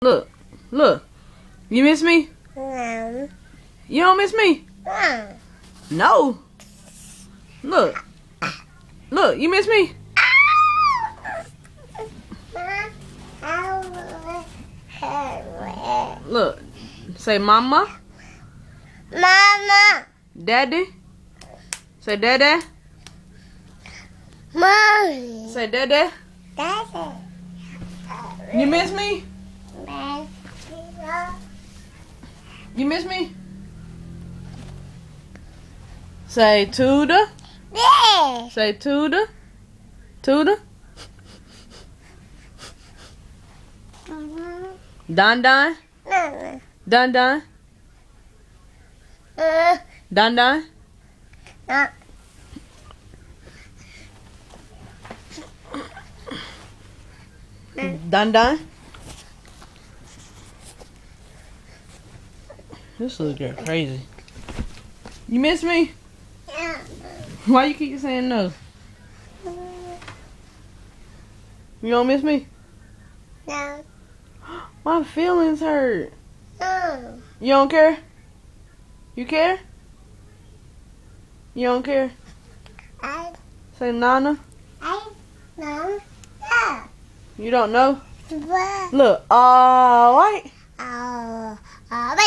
Look, look. You miss me? No. You don't miss me? No. No. Look. Look, you miss me? Look. Say mama. Mama. Daddy. Say daddy. Mommy. Say daddy. Daddy. You miss me? You miss me? Say Tuda. Yeah. Say Tuda. Tuda. Don Don. No. Don Don. Don Don. No. Don Don. This little girl crazy. You miss me? Yeah. Why you keep saying no? You don't miss me? No. My feelings hurt. No. You don't care? You care? You don't care? I Say Nana. no. Yeah. You don't know? What? Look, alright. Oh. All right.